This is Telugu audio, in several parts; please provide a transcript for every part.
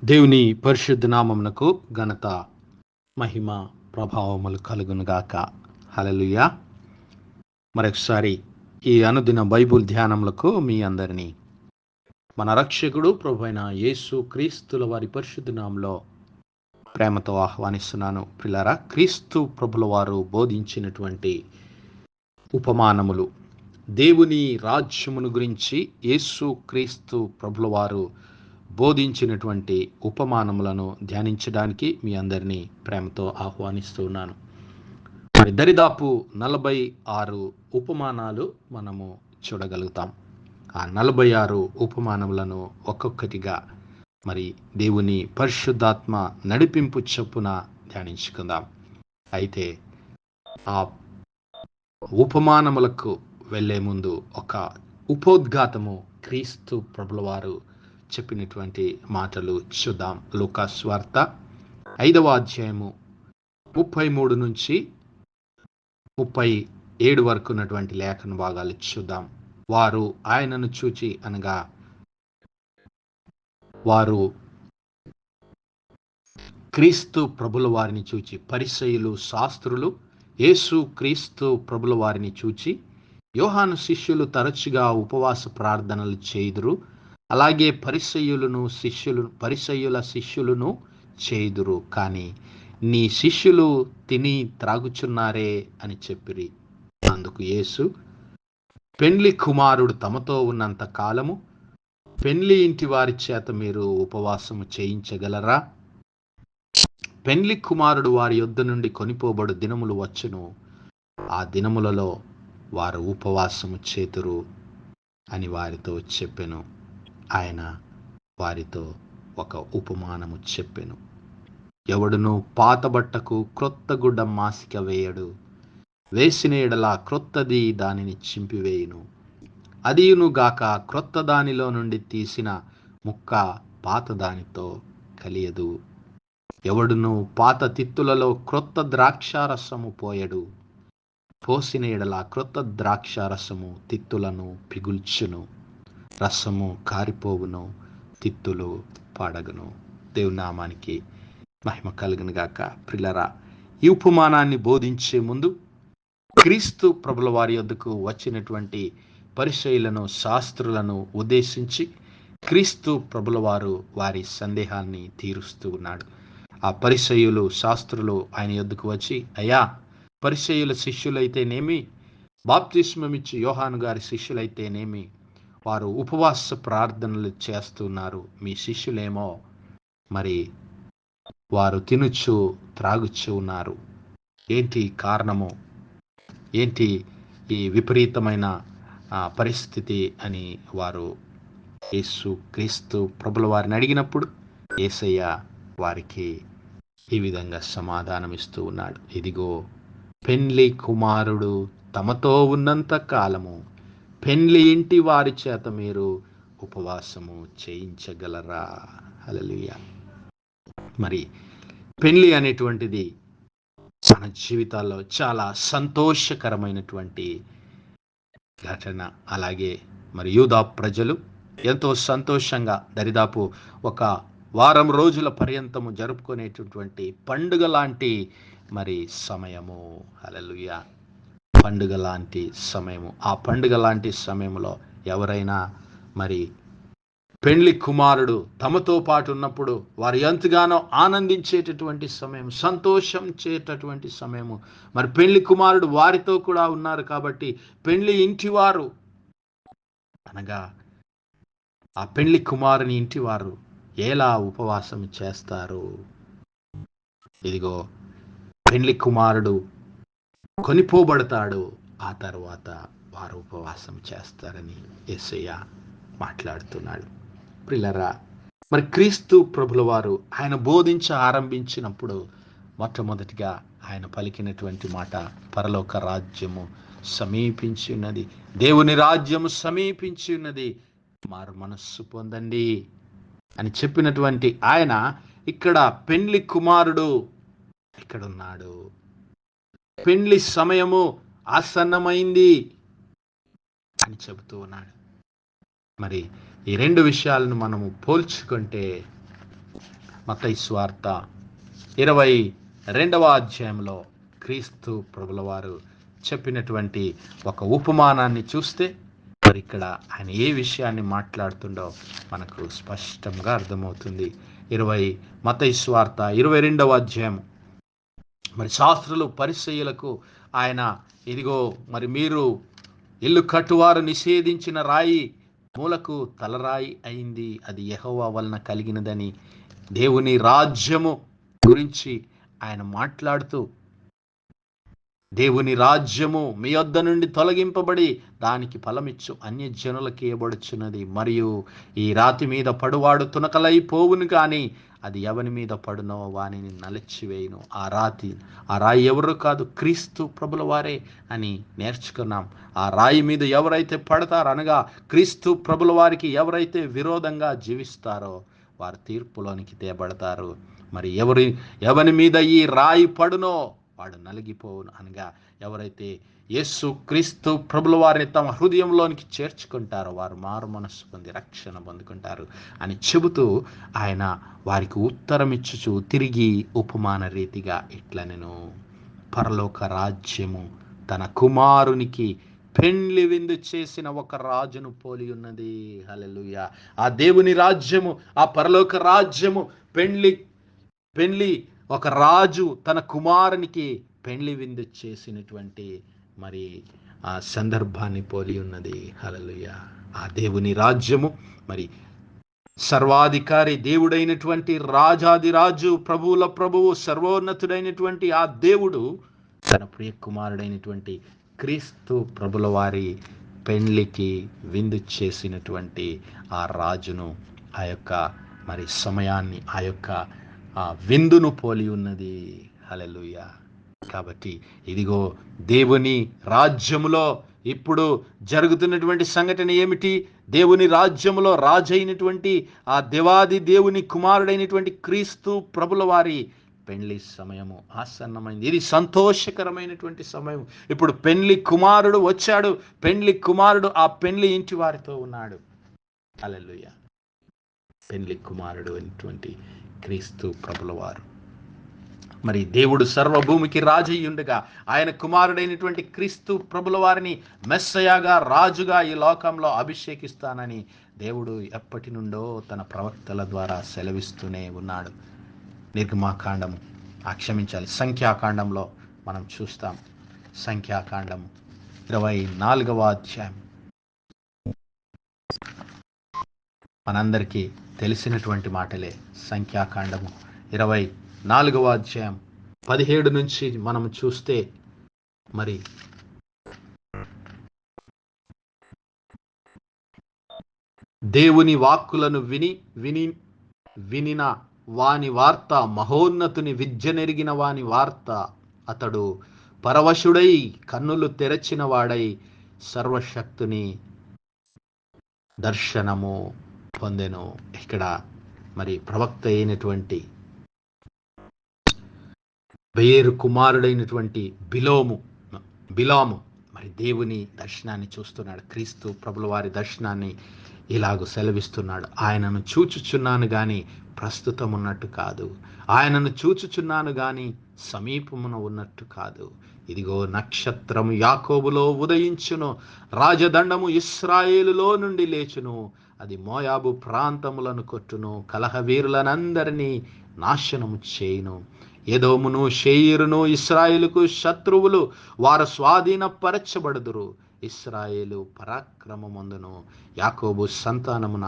దేవుని పరిశుద్ధ నామమునకు ఘనత మహిమ ప్రభావములు కలుగునుగాక. హల్లెలూయా. మరొకసారి ఈ అనుదిన బైబుల్ ధ్యానములకు మీ అందరినీ మన రక్షకుడు ప్రభువైన యేసు క్రీస్తుల వారి పరిశుద్ధ నామములో ప్రేమతో ఆహ్వానిస్తున్నాను. ప్రియులారా, క్రీస్తు ప్రభుల వారు బోధించినటువంటి ఉపమానములు, దేవుని రాజ్యమును గురించి యేసు క్రీస్తు ప్రభుల వారు బోధించినటువంటి ఉపమానములను ధ్యానించడానికి మీ అందరినీ ప్రేమతో ఆహ్వానిస్తున్నాను. దరిదాపు 46 ఉపమానాలు మనము చూడగలుగుతాం. ఆ 46 ఉపమానములను ఒక్కొక్కటిగా దేవుని పరిశుద్ధాత్మ నడిపింపు చొప్పున ధ్యానించుకుందాం. అయితే ఆ ఉపమానములకు వెళ్ళే ముందు ఒక ఉపోద్ఘాతము క్రీస్తు ప్రభుల వారు చెప్పినటువంటి మాటలు చూద్దాం. లూకా సువార్త 5వ అధ్యాయము 33 నుంచి 37 వరకు ఉన్నటువంటి లేఖన భాగాలు చూద్దాం. వారు ఆయనను చూచి, అనగా వారు క్రీస్తు ప్రభుల వారిని చూచి, పరిసయ్యులు శాస్త్రులు యేసు క్రీస్తు ప్రభుల వారిని చూచి, యోహాను శిష్యులు తరచుగా ఉపవాస ప్రార్థనలు చేయుదురు, అలాగే పరిసయ్యుల శిష్యులను చేయుదురు, కానీ నీ శిష్యులు తిని త్రాగుచున్నారే అని చెప్పిరి. అందుకు యేసు, పెండ్లి కుమారుడు తమతో ఉన్నంత కాలము పెండ్లి ఇంటి వారి చేత మీరు ఉపవాసము చేయించగలరా? పెండ్లి కుమారుడు వారి యొద్ద నుండి కొనిపోబడు దినములు వచ్చును, ఆ దినములలో వారు ఉపవాసము చేతురు అని వారితో చెప్పెను. ఆయన వారితో ఒక ఉపమానము చెప్పెను. ఎవడును పాత బట్టకు క్రొత్త గుడ్డ మాసిక వేయడు, వేసిన ఎడల క్రొత్తది దానిని చింపివేయును, అదియును గాక క్రొత్త దానిలో నుండి తీసిన ముక్క పాత దానితో కలియదు. ఎవడును పాత తిత్తులలో క్రొత్త ద్రాక్షారసము పోయడు, పోసిన ఎడల క్రొత్త ద్రాక్షారసము తిత్తులను పిగుల్చును, రసము కారిపోవును, తిత్తులు పాడగును. దేవుని నామానికి మహిమ కలుగును గాక. ప్రియులారా, ఈ ఉపమానాన్ని బోధించే ముందు క్రీస్తు ప్రభుల వారి యొద్దకు వచ్చినటువంటి పరిసయ్యులను శాస్త్రులను ఉద్దేశించి క్రీస్తు ప్రభుల వారు వారి సందేహాన్ని తీరుస్తూ ఉన్నాడు. ఆ పరిసయ్యులు శాస్త్రులు ఆయన యొద్దకు వచ్చి, అయ్యా, పరిసయ్యుల శిష్యులైతేనేమి, బాప్తిస్మమిచ్చి యోహాను గారి శిష్యులైతేనేమి, వారు ఉపవాస ప్రార్థనలు చేస్తున్నారు, మీ శిష్యులేమో వారు తినుచు త్రాగుచు ఉన్నారు. ఏంటి కారణము? ఏంటి ఈ విపరీతమైన పరిస్థితి అని వారు యేసు క్రీస్తు ప్రభుల వారిని అడిగినప్పుడు యేసయ్య వారికి ఈ విధంగా సమాధానమిస్తూ ఉన్నాడు. ఇదిగో, పెండ్లి కుమారుడు తమతో ఉన్నంత కాలము పెండ్లి ఇంటి వారి చేత మీరు ఉపవాసము చేయించగలరా? హల్లెలూయా. పెండ్లి అనేటువంటిది మన జీవితాల్లో చాలా సంతోషకరమైనటువంటి ఘటన. అలాగే యూదా ప్రజలు ఎంతో సంతోషంగా దరిదాపు ఒక వారం రోజుల పర్యంతము జరుపుకునేటటువంటి పండుగ లాంటి సమయము. హల్లెలూయా. పండుగ లాంటి సమయము. ఆ పండుగ లాంటి సమయంలో ఎవరైనా పెండ్లి కుమారుడు తమతో పాటు ఉన్నప్పుడు వారు ఎంతగానో ఆనందించేటటువంటి సమయం, సంతోషించేటటువంటి సమయము. పెండ్లి కుమారుడు వారితో కూడా ఉన్నారు కాబట్టి పెండ్లి ఇంటివారు, అనగా ఆ పెండ్లి కుమారుని ఇంటివారు ఎలా ఉపవాసం చేస్తారు? ఇదిగో, పెండ్లి కుమారుడు కొనిపోబడతాడు, ఆ తర్వాత వారు ఉపవాసం చేస్తారని యేసయ్య మాట్లాడుతున్నాడు. ప్రియులారా, క్రీస్తు ప్రభుల వారు ఆయన బోధించ ఆరంభించినప్పుడు మొట్టమొదటిగా ఆయన పలికినటువంటి మాట, పరలోక రాజ్యము సమీపించి ఉన్నది, దేవుని రాజ్యము సమీపించి ఉన్నది, మారు మనస్సు పొందండి అని చెప్పినటువంటి ఆయన ఇక్కడ పెండ్లి కుమారుడు ఇక్కడున్నాడు, పెండ్లి సమయము ఆసన్నమైంది అని చెబుతూ ఉన్నాడు. ఈ రెండు విషయాలను మనము పోల్చుకుంటే మత్తయి సువార్త 22వ అధ్యాయంలో క్రీస్తు ప్రభుల వారు చెప్పినటువంటి ఒక ఉపమానాన్ని చూస్తే మరి ఇక్కడ ఆయన ఏ విషయాన్ని మాట్లాడుతుండో మనకు స్పష్టంగా అర్థమవుతుంది. మత్తయి సువార్త 22వ అధ్యాయం. మరి శాస్త్రులు పరిసయ్యులకు ఆయన, ఇదిగో మరి మీరు ఇల్లు కట్టువారు నిషేధించిన రాయి మూలకు తలరాయి అయింది, అది యెహోవా వలన కలిగినదని దేవుని రాజ్యము గురించి ఆయన మాట్లాడుతూ, దేవుని రాజ్యము మీ యొద్ద నుండి తొలగింపబడి దానికి ఫలమిచ్చు అన్యజనులకు ఇవ్వబడుచున్నది, మరియు ఈ రాతి మీద పడువాడు తునకలై పోవును, కానీ అది ఎవని మీద పడునో వానిని నలచివేయును. ఆ రాయి ఎవరు కాదు, క్రీస్తు ప్రభుల వారే అని నేర్చుకున్నాం. ఆ రాయి మీద ఎవరైతే పడతారో, అనగా క్రీస్తు ప్రభుల వారికి ఎవరైతే విరోధంగా జీవిస్తారో వారు తీర్పులోనికి తేబడతారు. మరి ఎవని మీద ఈ రాయి పడునో వాడు నలిగిపోవును, అనగా ఎవరైతే యేసు క్రీస్తు ప్రభుల వారిని తమ హృదయంలోనికి చేర్చుకుంటారో వారు మారు మనస్సు పొంది రక్షణ పొందుకుంటారు అని చెబుతూ ఆయన వారికి ఉత్తరం ఇచ్చుచు తిరిగి ఉపమాన రీతిగా ఇట్లా, నేను పరలోక రాజ్యము తన కుమారునికి పెండ్లి విందు చేసిన ఒక రాజును పోలి ఉన్నది. హల్లెలూయా. ఆ దేవుని రాజ్యము, ఆ పరలోక రాజ్యము పెండ్లి ఒక రాజు తన కుమారునికి పెండ్లి విందు చేసినటువంటి మరి ఆ సందర్భాన్ని పోలి ఉన్నది. హల్లెలూయా. ఆ దేవుని రాజ్యము మరి సర్వాధికారి దేవుడైనటువంటి రాజాదిరాజు, ప్రభువుల ప్రభువు, సర్వోన్నతుడైనటువంటి ఆ దేవుడు తన ప్రియ కుమారుడైనటువంటి క్రీస్తు ప్రభుల వారి పెండ్లికి విందు చేసినటువంటి ఆ రాజును, ఆ యొక్క మరి సమయాన్ని, ఆ యొక్క విందును పోలి ఉన్నది. హల్లెలూయా. కాబట్టి ఇదిగో దేవుని రాజ్యములో ఇప్పుడు జరుగుతున్నటువంటి సంఘటన ఏమిటి? దేవుని రాజ్యములో రాజైనటువంటి ఆ దేవాది దేవుని కుమారుడైనటువంటి క్రీస్తు ప్రభుల వారి పెండ్లి సమయము ఆసన్నమైంది. ఇది సంతోషకరమైనటువంటి సమయం. ఇప్పుడు పెండ్లి కుమారుడు వచ్చాడు. పెండ్లి కుమారుడు ఆ పెండ్లి ఇంటి వారితో ఉన్నాడు. హల్లెలూయా. పెండ్లి కుమారుడు అయినటువంటి క్రీస్తు ప్రభుల వారు, మరి దేవుడు సర్వభూమికి రాజయ్య ఉండగా ఆయన కుమారుడైనటువంటి క్రీస్తు ప్రభుల వారిని మెస్సయాగా, రాజుగా ఈ లోకంలో అభిషేకిస్తానని దేవుడు ఎప్పటి నుండో తన ప్రవక్తల ద్వారా సెలవిస్తూనే ఉన్నాడు. నిర్గమాకాండము, సంఖ్యాకాండంలో మనం చూస్తాం. సంఖ్యాకాండము 24వ అధ్యాయం మనందరికీ తెలిసినటువంటి మాటలే. సంఖ్యాకాండము 24వ అధ్యాయం 17 నుంచి మనం చూస్తే, మరి దేవుని వాక్కులను వినిన వాని వార్త, మహోన్నతుని విద్య నెరిగిన వాని వార్త, అతడు పరవశుడై కన్నులు తెరచిన వాడై సర్వశక్తుని దర్శనము పొందెను. ఇక్కడ మరి ప్రవక్త అయినటువంటి బెయేరు కుమారుడైనటువంటి బిలాము మరి దేవుని దర్శనాన్ని చూస్తున్నాడు. క్రీస్తు ప్రభుల వారి దర్శనాన్ని ఇలాగూ సెలవిస్తున్నాడు. ఆయనను చూచుచున్నాను గాని ప్రస్తుతం ఉన్నట్టు కాదు, ఆయనను చూచుచున్నాను గాని సమీపమున ఉన్నట్టు కాదు. ఇదిగో నక్షత్రము యాకోబులో ఉదయించును, రాజదండము ఇశ్రాయేలులో నుండి లేచును, అది మోయాబు ప్రాంతములను కొట్టును, కలహవీరులనందరినీ నాశనము చేయును. ఎదోమును షేయిరును ఇశ్రాయేలుకు శత్రువులు, వారు స్వాధీనపరచబడుదురు. ఇశ్రాయేలు పరాక్రమమందును, యాకోబు సంతానమున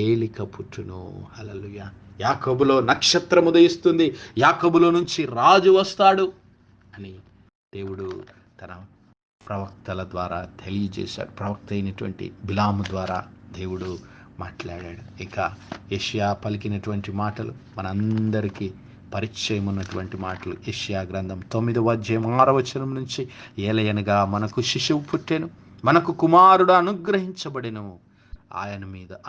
ఏలిక పుట్టును. హల్లెలూయా. యాకోబులో నక్షత్రం ఉదయిస్తుంది, యాకోబులో నుంచి రాజు వస్తాడు అని దేవుడు తన ప్రవక్తల ద్వారా తెలియజేశాడు. ప్రవక్త అయినటువంటి బిలాము ద్వారా దేవుడు మాట్లాడాడు. ఇక యెషయా పలికినటువంటి మాటలు మనందరికీ పరిచయం ఉన్నటువంటి మాటలు. యెషయా గ్రంథం 9వ అధ్యాయం 6వ వచనం నుంచి, ఏలయనగా మనకు శిశువు పుట్టెను, మనకు కుమారుడు అనుగ్రహించబడెను,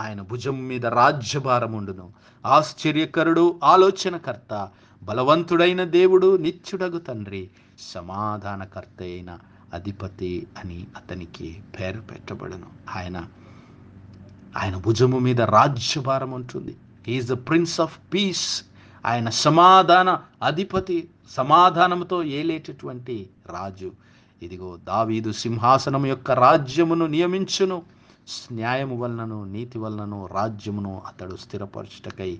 ఆయన భుజం మీద రాజ్యభారం ఉండును, ఆశ్చర్యకరుడు, ఆలోచనకర్త, బలవంతుడైన దేవుడు, నిత్యుడగు తండ్రి, సమాధానకర్త అయిన అధిపతి అని అతనికి పేరు పెట్టబడును. ఆయన భుజము మీద రాజ్యభారం ఉంటుంది. He is the prince of peace ఆయన సమాధాన అధిపతి, సమాధానంతో ఏలేటటువంటి రాజు. ఇదిగో దావీదు సింహాసనం యొక్క రాజ్యమును నియమించును, న్యాయము వలనను నీతి వలనను రాజ్యమును అతడు స్థిరపరచుటకై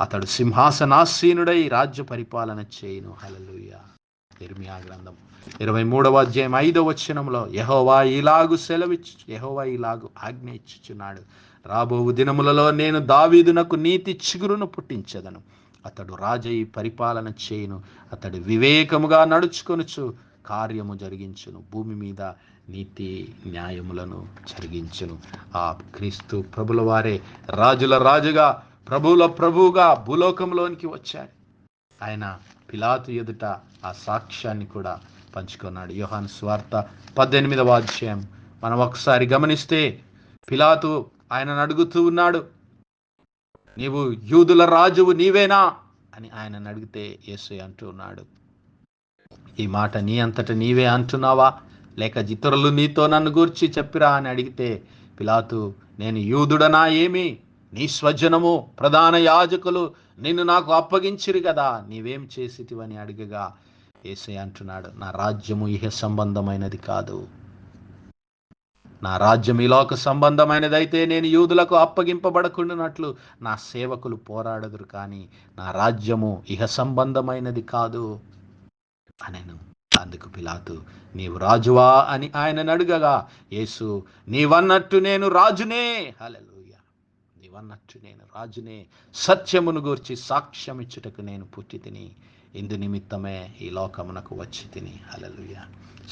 అతడు సింహాసనాసీనుడై రాజ్య పరిపాలన చేయును. హల్లెలూయా. యిర్మీయా గ్రంథం 23వ అధ్యాయం 5వ వచనంలో యెహోవా ఇలాగు ఆజ్ఞ ఇచ్చుచున్నాడు, రాబో దినములలో నేను దావీదునకు నీతి చిగురును పుట్టించెదను, అతడు రాజై పరిపాలన చేయును, అతడు వివేకముగా నడుచుకొనుచు కార్యము జరిగించును, భూమి మీద నీతి న్యాయములను జరిగించును. ఆ క్రీస్తు ప్రభుల వారే రాజుల రాజుగా, ప్రభువుల ప్రభువుగా భూలోకంలోనికి వచ్చాడు. ఆయన పిలాతు ఎదుట ఆ సాక్ష్యాన్ని కూడా పంచుకున్నాడు. యోహాను సువార్త 18వ అధ్యాయం మనం ఒకసారి గమనిస్తే పిలాతు ఆయనను అడుగుతూ ఉన్నాడు, నీవు యూదుల రాజువు నీవేనా అని ఆయనను అడిగితే యేసయ్య అంటూ ఉన్నాడు, ఈ మాట నీ అంతట నీవే అంటున్నావా, లేక ఇతరులు నీతో నన్ను గూర్చి చెప్పిరా అని అడిగితే పిలాతు, నేను యూదుడనా ఏమి, నీ స్వజనము ప్రధాన యాజకులు నిన్ను నాకు అప్పగించిరు కదా, నీవేం చేసిటివని అడిగగా యేసయ్య అంటున్నాడు, నా రాజ్యము ఇహ సంబంధమైనది కాదు, నా రాజ్యం ఈ లోక సంబంధమైనదైతే నేను యూదులకు అప్పగింపబడకుండానట్లు నా సేవకులు పోరాడదురు, కానీ నా రాజ్యము ఇహ సంబంధమైనది కాదు అనెను. అందుకు పిలాతు, నీవు రాజువా అని ఆయనను అడుగగా యేసు, నీవన్నట్టు నేను రాజునే, హల్లెలూయా, నీవన్నట్టు నేను రాజునే, సత్యమును గూర్చి సాక్ష్యం ఇచ్చుటకు నేను పుట్టి తిని, ఇందు నిమిత్తమే ఈ లోకమునకు వచ్చి తిని, హల్లెలూయా.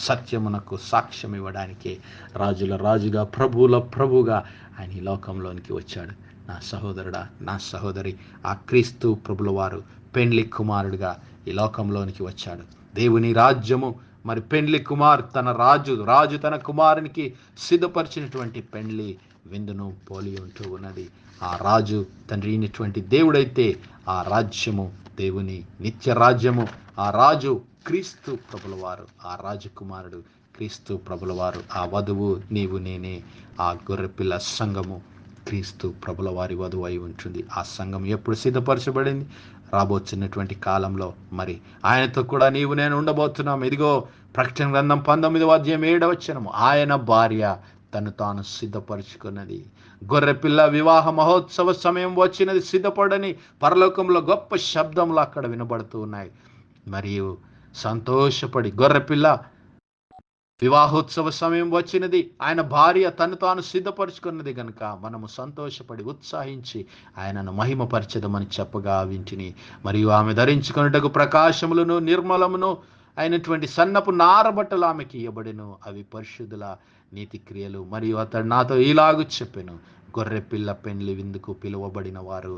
సత్యమునకు సాక్ష్యం ఇవ్వడానికే రాజుల రాజుగా, ప్రభువుల ప్రభుగా ఆయన ఈ లోకంలోనికి వచ్చాడు. నా సహోదరుడా, నా సహోదరి, ఆ క్రీస్తు ప్రభుల వారు పెండ్లి కుమారుడిగా ఈ లోకంలోనికి వచ్చాడు. దేవుని రాజ్యము మరి పెండ్లి కుమార్ తన రాజు తన కుమారునికి సిద్ధపరిచినటువంటి పెండ్లి విందును పోలి ఉంటూ ఉన్నది. ఆ రాజు తండ్రి అయినటువంటి దేవుడైతే ఆ రాజ్యము దేవుని నిత్య రాజ్యము. ఆ రాజు క్రీస్తు ప్రభుల వారు, ఆ రాజకుమారుడు క్రీస్తు ప్రభుల వారు, ఆ వధువు నీవు నేనే. ఆ గొర్రెపిల్ల సంఘము క్రీస్తు ప్రభుల వారి వధువు అయి ఉంటుంది. ఆ సంఘం ఎప్పుడు సిద్ధపరచబడింది? రాబోతున్నటువంటి కాలంలో మరి ఆయనతో కూడా నీవు నేను ఉండబోతున్నాం. ఇదిగో ప్రకటన గ్రంథం 19వ అధ్యాయం 7వ వచనము, ఆయన భార్య తను తాను సిద్ధపరచుకున్నది. గొర్రెపిల్ల వివాహ మహోత్సవ సమయం వచ్చినది, సిద్ధపడని పరలోకంలో గొప్ప శబ్దములు అక్కడ వినబడుతూ ఉన్నాయి. మరియు సంతోషపడి గొర్రెపిల్ల వివాహోత్సవ సమయం వచ్చినది, ఆయన భార్య తను తాను సిద్ధపరచుకున్నది కనుక మనము సంతోషపడి ఉత్సాహించి ఆయనను మహిమపరచదమని చెప్పగా వింటిని. మరియు ఆమె ధరించుకున్నటకు ప్రకాశములను నిర్మలమును అయినటువంటి సన్నపు నారబట్టలు ఆమెకి ఇవ్వబడెను, అవి పరిశుద్ధుల నీతి క్రియలు. మరియు అతడు నాతో ఇలాగు చెప్పెను, గొర్రెపిల్ల పెండ్లి విందుకు పిలువబడిన వారు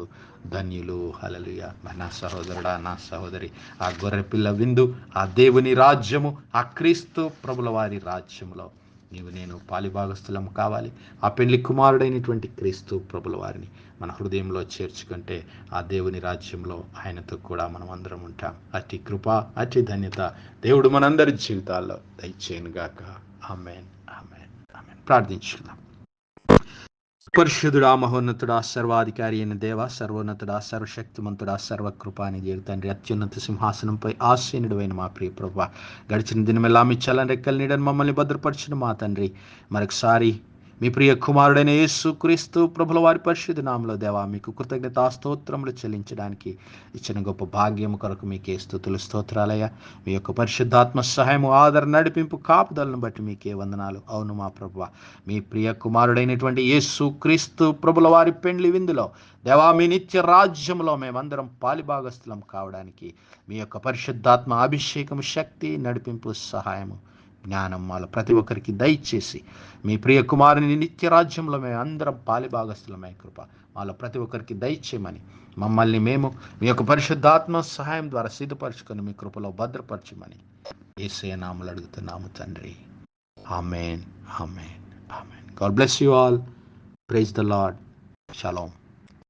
ధన్యులు. హల్లెలూయా. నా సహోదరుడా, నా సహోదరి, ఆ గొర్రెపిల్ల విందు, ఆ దేవుని రాజ్యము, ఆ క్రీస్తు ప్రభుల వారి రాజ్యములో నీవు నేను పాలిభాగస్థులం కావాలి. ఆ పెండ్లి కుమారుడైనటువంటి క్రీస్తు ప్రభుల వారిని మన హృదయంలో చేర్చుకుంటే ఆ దేవుని రాజ్యంలో ఆయనతో కూడా మనం అందరం ఉంటాం. అట్టి కృప, అట్టి ధన్యత దేవుడు మనందరి జీవితాల్లో దయచేయనుగాక. ఆమేన్, ఆమేన్, ఆమేన్. ప్రార్థించుకుందాం. పరిశుద్ధుడా, మహోన్నతుడా, సర్వాధికారి అయిన దేవ, సర్వోన్నతుడా, సర్వశక్తిమంతుడా, సర్వకృపానిధి తండ్రి, అత్యున్నత సింహాసనంపై ఆసీనుడైన మా ప్రియ ప్రభువా, గడిచిన దినమెల్లా మీ చల్లని రెక్కల నీడని మమ్మల్ని భద్రపరిచిన మా తండ్రి, మరొకసారి మీ ప్రియ కుమారుడైన యేసు క్రీస్తు ప్రభుల వారి పరిశుద్ధ నామములో దేవా మీకు కృతజ్ఞతా స్తోత్రములు చెల్లించడానికి ఇచ్చిన గొప్ప భాగ్యము కొరకు మీకే స్తుతులు, స్తోత్రాలయ్యా. మీ యొక్క పరిశుద్ధాత్మ సహాయము, ఆదరణ, నడిపింపు, కాపుదలను బట్టి మీకే వందనాలు. అవును మా ప్రభువా, మీ ప్రియ కుమారుడైనటువంటి యేసు క్రీస్తు ప్రభుల వారి పెండ్లి విందులో దేవా మీ నిత్య రాజ్యంలో మేమందరం పాలిభాగస్థులం కావడానికి మీ యొక్క పరిశుద్ధాత్మ అభిషేకము, శక్తి, నడిపింపు, సహాయము, జ్ఞానం మాలో ప్రతి ఒక్కరికి దయచేసి మీ ప్రియ కుమారుని నిత్య రాజ్యంలో మేము అందరం పాలిభాగస్థులమే కృప మాలో ప్రతి ఒక్కరికి దయచేయమని మమ్మల్ని మేము మీ యొక్క పరిశుద్ధాత్మ సహాయం ద్వారా సిద్ధపరచుకొని మీ కృపలో భద్రపరచమని యేసయ్య నామములో అడుగుతున్నాము తండ్రి. Amen, amen, amen. God bless you all. Praise the Lord. Shalom.